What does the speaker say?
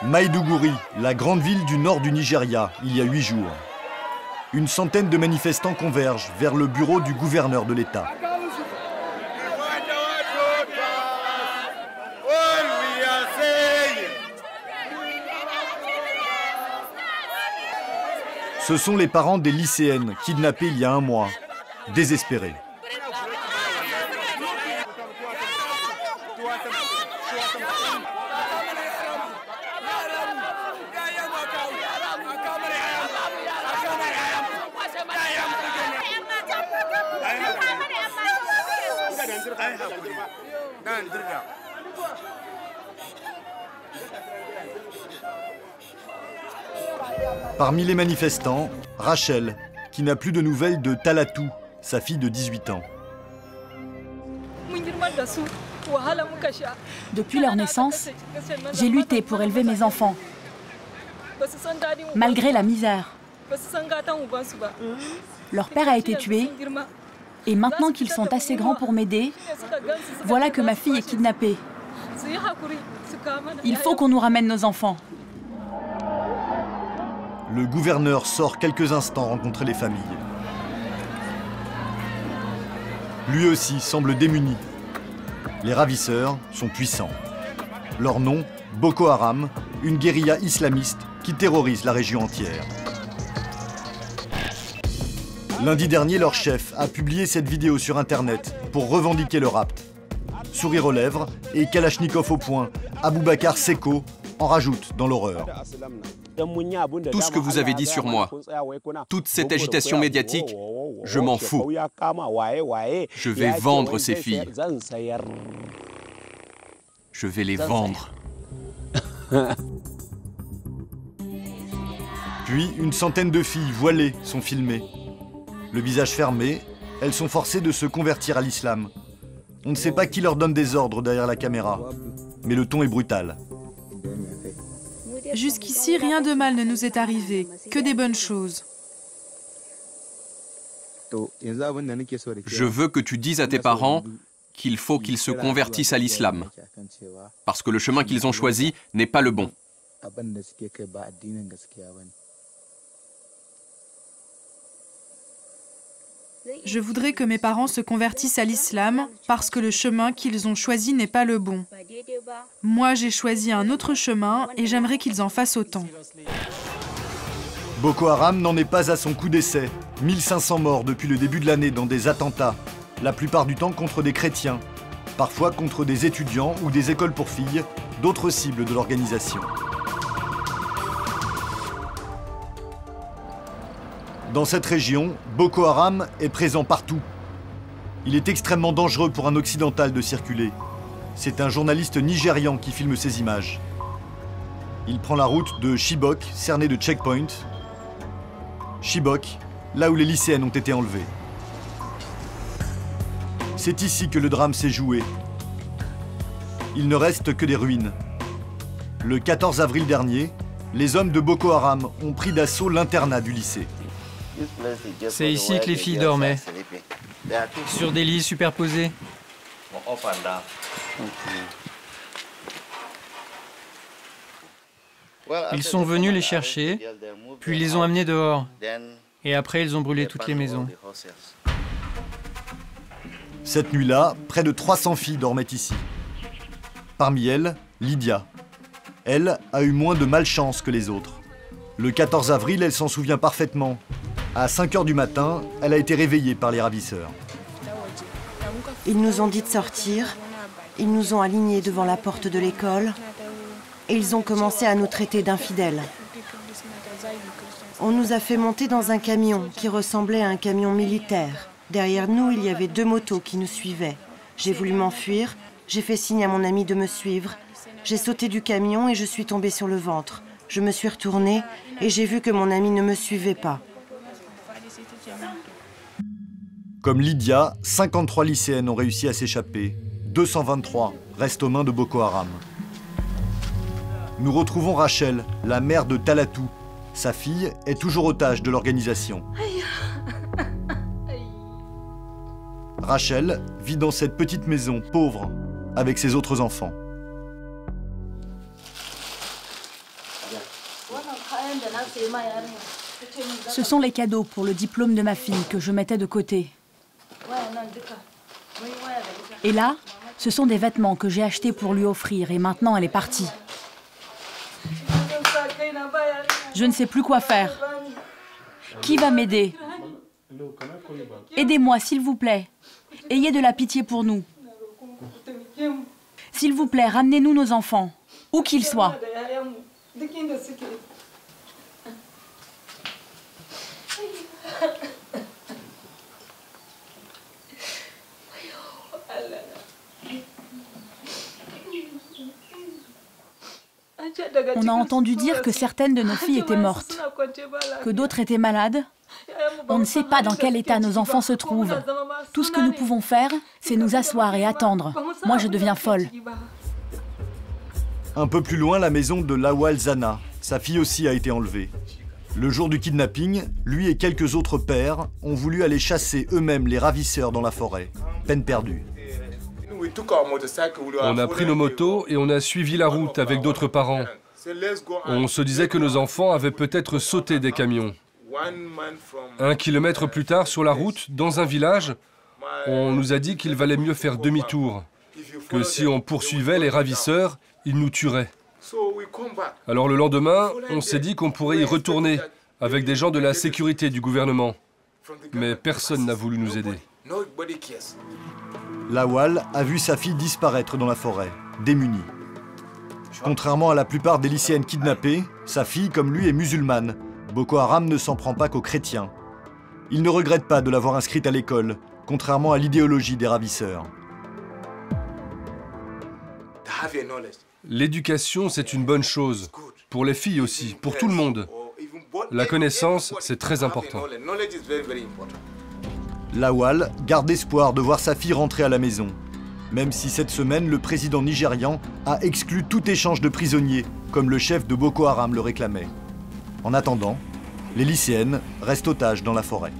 Maïdougouri, la grande ville du nord du Nigeria, il y a 8 jours. Une centaine de manifestants convergent vers le bureau du gouverneur de l'État. Ce sont les parents des lycéennes kidnappées il y a un mois, désespérés. Parmi les manifestants, Rachel, qui n'a plus de nouvelles de Talatou, sa fille de 18 ans. Depuis leur naissance, j'ai lutté pour élever mes enfants, malgré la misère. Leur père a été tué, et maintenant qu'ils sont assez grands pour m'aider, voilà que ma fille est kidnappée. Il faut qu'on nous ramène nos enfants. Le gouverneur sort quelques instants rencontrer les familles. Lui aussi semble démuni. Les ravisseurs sont puissants. Leur nom, Boko Haram, une guérilla islamiste qui terrorise la région entière. Lundi dernier, leur chef a publié cette vidéo sur Internet pour revendiquer le rapt. Sourire aux lèvres et Kalachnikov au poing, Aboubacar Seko en rajoute dans l'horreur. Tout ce que vous avez dit sur moi, toute cette agitation médiatique, je m'en fous. Je vais vendre ces filles. Je vais les vendre. Puis, une centaine de filles voilées sont filmées. Le visage fermé, elles sont forcées de se convertir à l'islam. On ne sait pas qui leur donne des ordres derrière la caméra, mais le ton est brutal. Jusqu'ici, rien de mal ne nous est arrivé, que des bonnes choses. Je veux que tu dises à tes parents qu'il faut qu'ils se convertissent à l'islam, parce que le chemin qu'ils ont choisi n'est pas le bon. Je voudrais que mes parents se convertissent à l'islam parce que le chemin qu'ils ont choisi n'est pas le bon. Moi, j'ai choisi un autre chemin et j'aimerais qu'ils en fassent autant. Boko Haram n'en est pas à son coup d'essai. 1500 morts depuis le début de l'année dans des attentats, la plupart du temps contre des chrétiens, parfois contre des étudiants ou des écoles pour filles, d'autres cibles de l'organisation. Dans cette région, Boko Haram est présent partout. Il est extrêmement dangereux pour un occidental de circuler. C'est un journaliste nigérian qui filme ces images. Il prend la route de Chibok, cerné de checkpoint. Chibok, là où les lycéennes ont été enlevées. C'est ici que le drame s'est joué. Il ne reste que des ruines. Le 14 avril dernier, les hommes de Boko Haram ont pris d'assaut l'internat du lycée. C'est ici que les filles dormaient, sur des lits superposés. Ils sont venus les chercher, puis ils les ont amenés dehors. Et après, ils ont brûlé toutes les maisons. Cette nuit-là, près de 300 filles dormaient ici. Parmi elles, Lydia. Elle a eu moins de malchance que les autres. Le 14 avril, elle s'en souvient parfaitement. À 5 h du matin, elle a été réveillée par les ravisseurs. Ils nous ont dit de sortir, ils nous ont alignés devant la porte de l'école et ils ont commencé à nous traiter d'infidèles. On nous a fait monter dans un camion qui ressemblait à un camion militaire. Derrière nous, il y avait 2 motos qui nous suivaient. J'ai voulu m'enfuir, j'ai fait signe à mon ami de me suivre. J'ai sauté du camion et je suis tombée sur le ventre. Je me suis retournée et j'ai vu que mon ami ne me suivait pas. Comme Lydia, 53 lycéennes ont réussi à s'échapper. 223 restent aux mains de Boko Haram. Nous retrouvons Rachel, la mère de Talatou. Sa fille est toujours otage de l'organisation. Rachel vit dans cette petite maison pauvre avec ses autres enfants. Ce sont les cadeaux pour le diplôme de ma fille que je mettais de côté. Et là, ce sont des vêtements que j'ai achetés pour lui offrir et maintenant elle est partie. Je ne sais plus quoi faire. Qui va m'aider? Aidez-moi, s'il vous plaît. Ayez de la pitié pour nous. S'il vous plaît, ramenez-nous nos enfants, où qu'ils soient. On a entendu dire que certaines de nos filles étaient mortes, que d'autres étaient malades. On ne sait pas dans quel état nos enfants se trouvent. Tout ce que nous pouvons faire, c'est nous asseoir et attendre. Moi, je deviens folle. Un peu plus loin, la maison de Lawal Zana. Sa fille aussi a été enlevée. Le jour du kidnapping, lui et quelques autres pères ont voulu aller chasser eux-mêmes les ravisseurs dans la forêt. Peine perdue. On a pris nos motos et on a suivi la route avec d'autres parents. On se disait que nos enfants avaient peut-être sauté des camions. 1 kilomètre plus tard, sur la route, dans un village, on nous a dit qu'il valait mieux faire demi-tour, que si on poursuivait les ravisseurs, ils nous tueraient. Alors le lendemain, on s'est dit qu'on pourrait y retourner avec des gens de la sécurité du gouvernement. Mais personne n'a voulu nous aider. Lawal a vu sa fille disparaître dans la forêt, démunie. Contrairement à la plupart des lycéennes kidnappées, sa fille, comme lui, est musulmane. Boko Haram ne s'en prend pas qu'aux chrétiens. Il ne regrette pas de l'avoir inscrite à l'école, contrairement à l'idéologie des ravisseurs. L'éducation, c'est une bonne chose. Pour les filles aussi, pour tout le monde. La connaissance, c'est très important. Lawal garde espoir de voir sa fille rentrer à la maison, même si cette semaine, le président nigérian a exclu tout échange de prisonniers, comme le chef de Boko Haram le réclamait. En attendant, les lycéennes restent otages dans la forêt.